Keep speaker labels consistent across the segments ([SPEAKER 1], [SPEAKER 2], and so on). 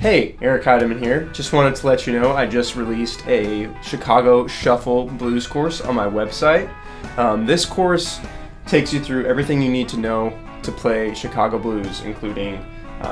[SPEAKER 1] Hey, Eric Heideman here. Just wanted to let you know I just released a Chicago Shuffle blues course on my website. This course takes you through everything you need to know to play Chicago blues, including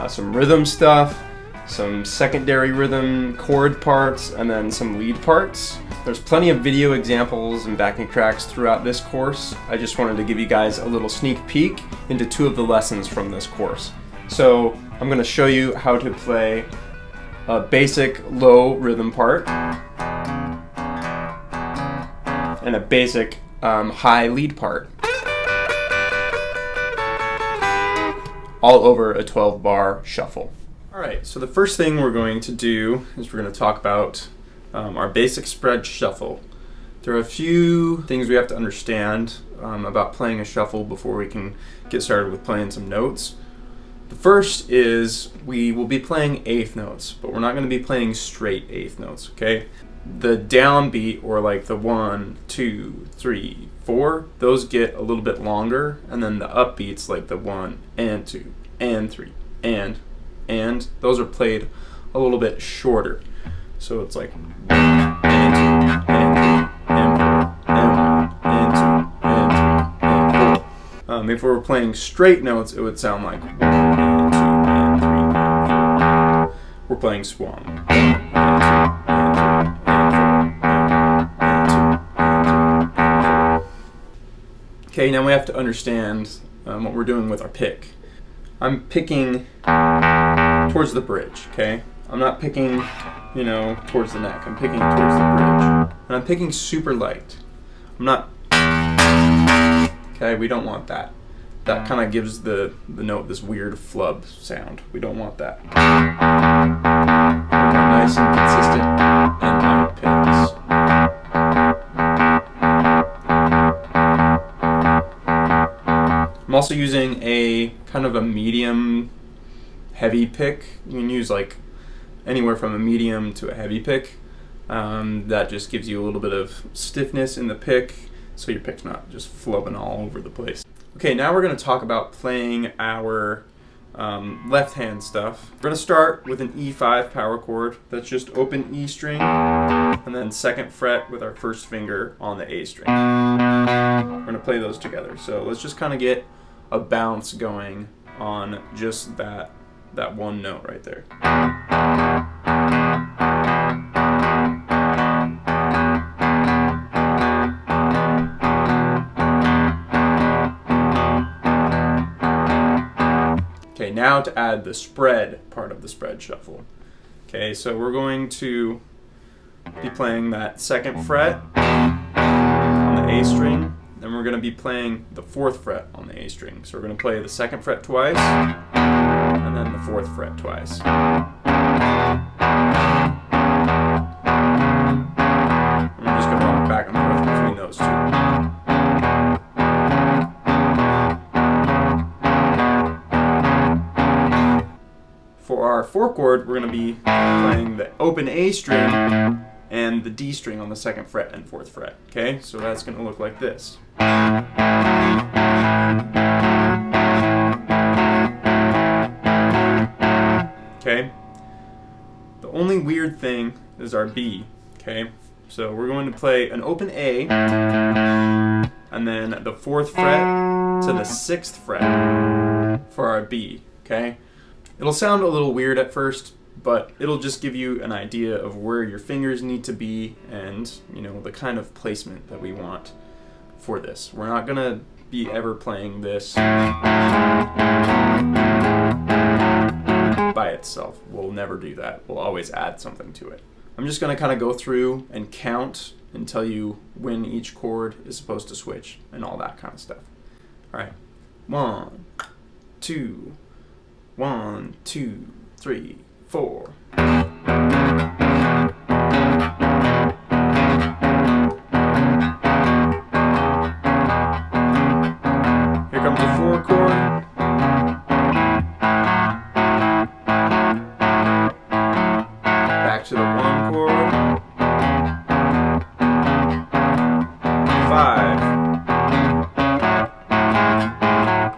[SPEAKER 1] some rhythm stuff, some secondary rhythm chord parts, and then some lead parts. There's plenty of video examples and backing tracks throughout this course. I just wanted to give you guys a little sneak peek into two of the lessons from this course. So I'm going to show you how to play a basic low rhythm part and a basic high lead part, all over a 12-bar shuffle. Alright, so the first thing we're going to do is we're going to talk about our basic spread shuffle. There are a few things we have to understand about playing a shuffle before we can get started with playing some notes. The first is we will be playing eighth notes, but we're not going to be playing straight eighth notes, okay? The downbeat, or like the 1, 2, 3, 4, those get a little bit longer, and then the upbeats, like the 1 and 2 and 3 and those are played a little bit shorter. So it's like 1 and 2 and 3 and 4 and 1 and 2 and 3 and 4. If we were playing straight notes, it would sound like 1 and 2 and 3 and 4. We're playing swan. 1 and 2 and 3 and 4 and 2 and 4. Okay, now we have to understand what we're doing with our pick. I'm picking towards the bridge, okay? I'm not picking, towards the neck. I'm picking towards the bridge. And I'm picking super light. I'm not... Okay, we don't want that. That kind of gives the note this weird flub sound. We don't want that. We want nice and consistent and light picks. I'm also using a kind of a medium heavy pick. You can use like anywhere from a medium to a heavy pick. That just gives you a little bit of stiffness in the pick, so your pick's not just flubbing all over the place. Okay, now we're going to talk about playing our left hand stuff. We're going to start with an E5 power chord. That's just open E string, and then second fret with our first finger on the A string. We're going to play those together. So let's just kind of get a bounce going on just that one note right there. Okay, now to add the spread part of the spread shuffle. Okay, so we're going to be playing that second fret on the A string, then we're going to be playing the fourth fret on the A string. So we're going to play the second fret twice, and then the fourth fret twice. And we're just going to rock back and forth between those two. For our four chord, we're going to be playing the open A string and the D string on the second fret and fourth fret. Okay, so that's going to look like this. Okay, the only weird thing is our B. Okay, so we're going to play an open A and then the fourth fret to the sixth fret for our B. Okay, it'll sound a little weird at first, but it'll just give you an idea of where your fingers need to be and, the kind of placement that we want for this. We're not going to be ever playing this by itself. We'll never do that. We'll always add something to it. I'm just going to kind of go through and count and tell you when each chord is supposed to switch and all that kind of stuff. All right. 1, 2, 1, 2, 3, 4. Here comes the 4 chord. Back to the 1 chord. 5.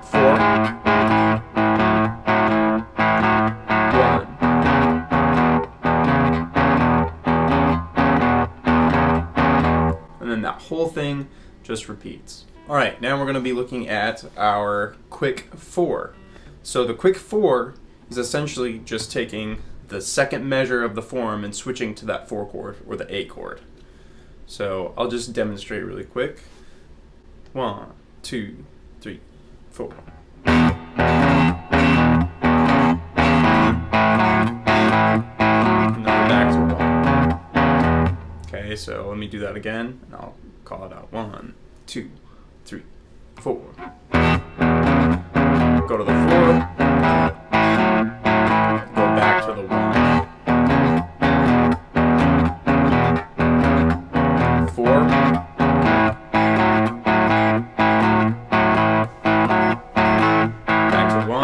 [SPEAKER 1] 4. 1. and that whole thing just repeats. All right, now we're going to be looking at our quick 4. So the quick 4 is essentially just taking the second measure of the form and switching to that 4 chord or the A chord. So I'll just demonstrate really quick. 1, 2, 3, 4. And then back to 1. Okay, so let me do that again, and I'll call it out. 1, 2, 3, 4. Go to the 4. Go back to the 1. 4. Back to 1.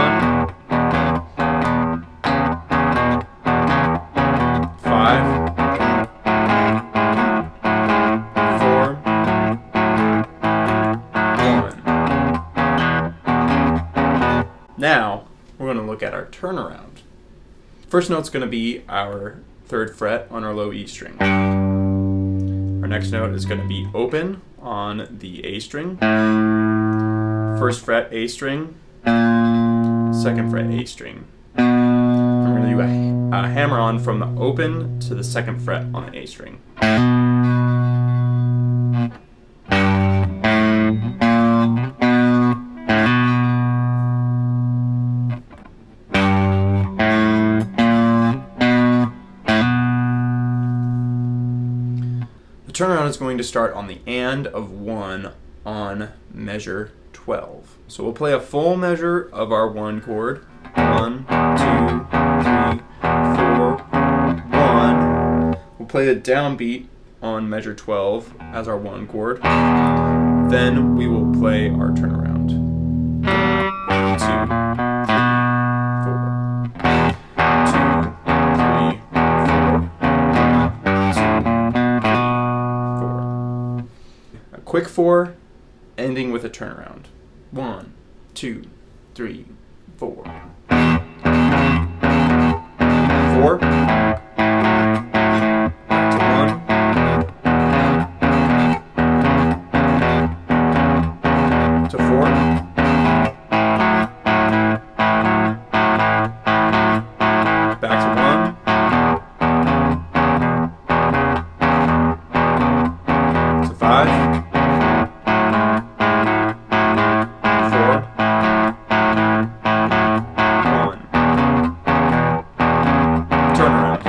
[SPEAKER 1] 5. 4. 1. Now, we're going to look at our turnaround. First note's going to be our 3rd fret on our low E string. Our next note is going to be open on the A string. 1st fret A string. 2nd fret A string. And we're going to do a hammer on from the open to the 2nd fret on the A string. The turnaround is going to start on the and of 1 on measure 12. So we'll play a full measure of our 1 chord. 1, 2, 3, 4, 1. We'll play a downbeat on measure 12 as our 1 chord. Then we will play our turnaround. 1, 2, 3, 4. 1, 2, 3, 4. A quick 4, ending with a turnaround. 1, 2, 3, 4. 4. Back to 1. To 4. Back to 1. To 5. 4. 1. Turnaround.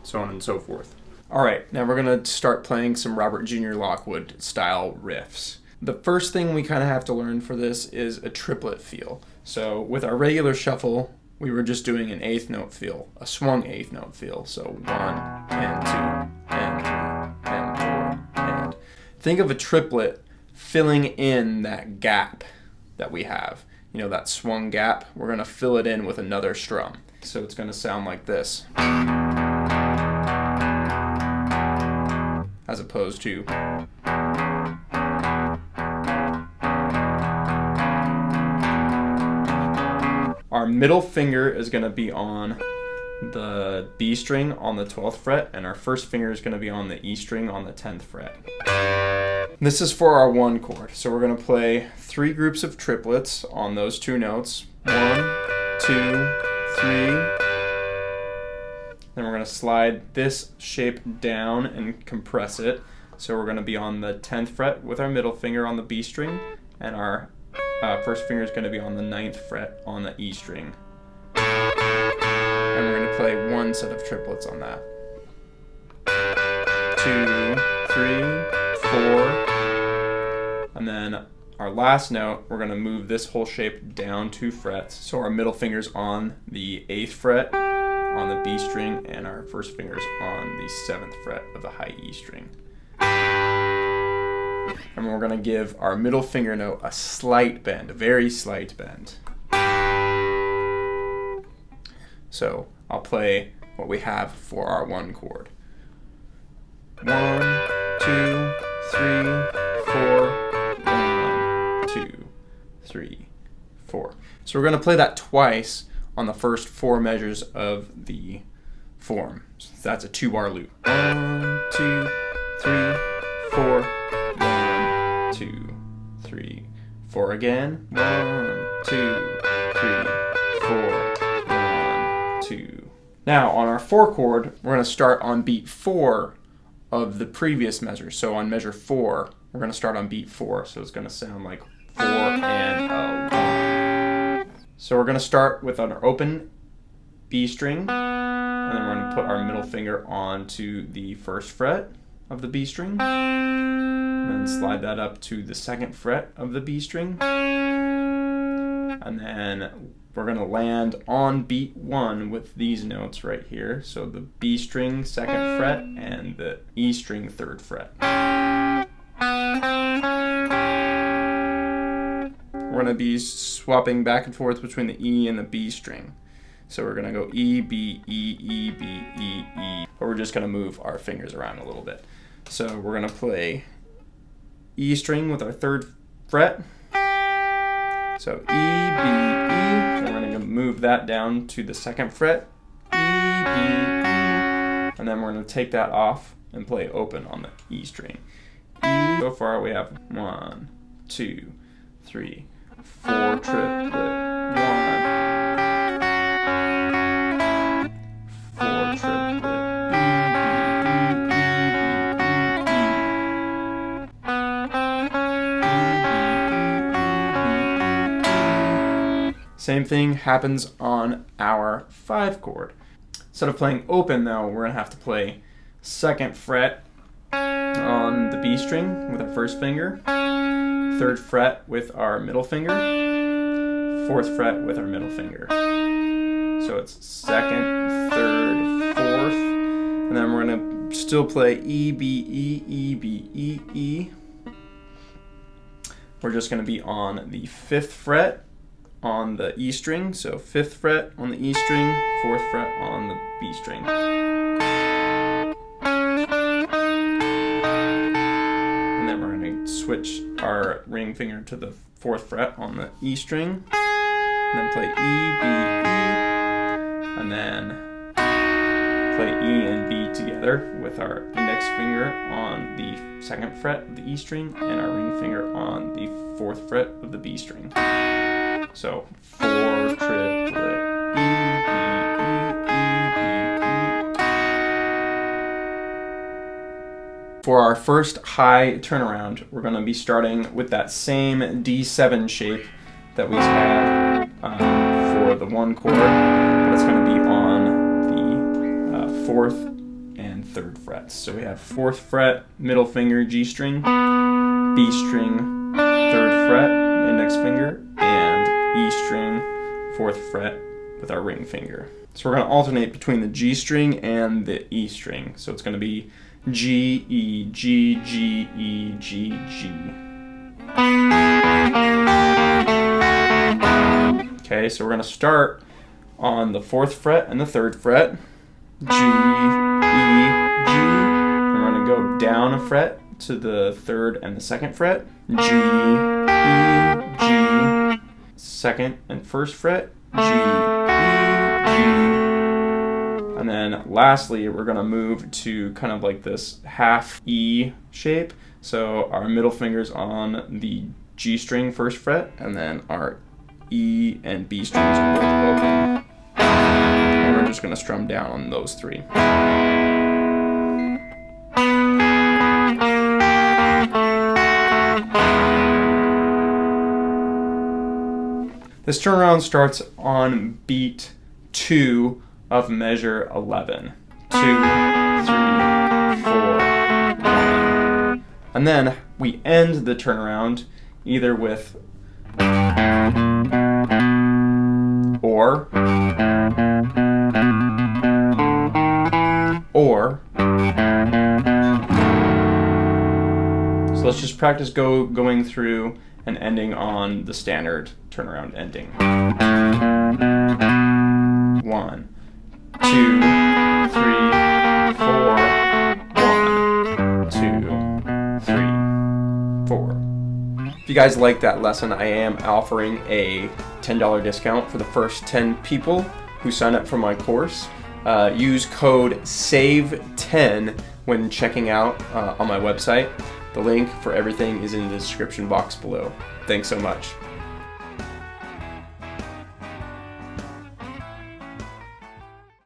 [SPEAKER 1] So on and so forth. Alright, now we're going to start playing some Robert Jr. Lockwood style riffs. The first thing we kind of have to learn for this is a triplet feel. So with our regular shuffle, we were just doing an 8th note feel, a swung 8th note feel. So 1 and 2 and 3 and 4 and. Think of a triplet filling in that gap that we have. You know, that swung gap, we're going to fill it in with another strum. So it's going to sound like this. As opposed to our middle finger is going to be on the B string on the 12th fret, and our first finger is going to be on the E string on the 10th fret. This is for our 1 chord. So we're going to play 3 groups of triplets on those 2 notes. 1, 2, 3. Then we're going to slide this shape down and compress it. So we're going to be on the 10th fret with our middle finger on the B string, and our first finger is going to be on the 9th fret on the E string. And we're going to play 1 set of triplets on that. 2, 3, 4. And then our last note, we're going to move this whole shape down 2 frets. So our middle finger's on the 8th fret on the B string, and our first finger's on the 7th fret of the high E string. And we're going to give our middle finger note a slight bend, a very slight bend. So I'll play what we have for our 1 chord. 1, 2, 3, 4, 1, 2, 3, 4. So we're going to play that twice on the first 4 measures of the form. So that's a 2-bar loop. 1, 2, 3, 4. 1, 2, 3, 4 again. 1, 2, 3, 4. 1, 2. Now on our 4 chord, we're going to start on beat 4 of the previous measure. So on measure 4, we're going to start on beat 4. So it's going to sound like 4 and a 1. So we're going to start with our open B string, and then we're going to put our middle finger onto the 1st fret of the B string, and then slide that up to the 2nd fret of the B string, and then we're going to land on beat 1 with these notes right here. So the B string 2nd fret and the E string 3rd fret. We're going to be swapping back and forth between the E and the B string. So we're going to go E, B, E, E, B, E, E. But we're just going to move our fingers around a little bit. So we're going to play E string with our 3rd fret. So E, B, E. And we're going to move that down to the 2nd fret. E, B, E. And then we're going to take that off and play open on the E string. E. So far we have 1, 2, 3, 4 triplet. 1, 4 triplet. Same thing happens on our 5 chord. Instead of playing open though, we're gonna have to play 2nd fret on the B string with our 1st finger, 3rd fret with our middle finger, 4th fret with our middle finger. So it's 2nd, 3rd, 4th, and then we're gonna still play E, B, E, E, B, E, E. We're just gonna be on the 5th fret on the E string, so 5th fret on the E string, 4th fret on the B string. And then we're going to switch our ring finger to the 4th fret on the E string, and then play E, B, E, and then play E and B together with our index finger on the 2nd fret of the E string and our ring finger on the 4th fret of the B string. So 4 triplet E, B, E, E, B, E. For our first high turnaround, we're going to be starting with that same D7 shape that we have for the 1 chord, but it's going to be on the 4th and 3rd frets. So we have 4th fret, middle finger, G string, B string, 3rd fret, index finger, and E string, 4th fret with our ring finger. So we're going to alternate between the G string and the E string. So it's going to be G, E, G, G, E, G, G. Okay, so we're going to start on the 4th fret and the 3rd fret. G, E, G. And we're going to go down a fret to the 3rd and the 2nd fret. G, E, G. 2nd and 1st fret, G, E, G. And then lastly, we're going to move to kind of like this half E shape. So our middle finger's on the G string 1st fret, and then our E and B strings are both open. And we're just going to strum down on those 3. This turnaround starts on beat 2 of measure 11. 2, 3, 4, 1. And then we end the turnaround either with or, so let's just practice going through and ending on the standard turnaround ending. 1, 2, 3, 4. 1, 2, 3, 4. If you guys like that lesson, I am offering a $10 discount for the first 10 people who sign up for my course. use code SAVE10 when checking out on my website. The link for everything is in the description box below. Thanks so much.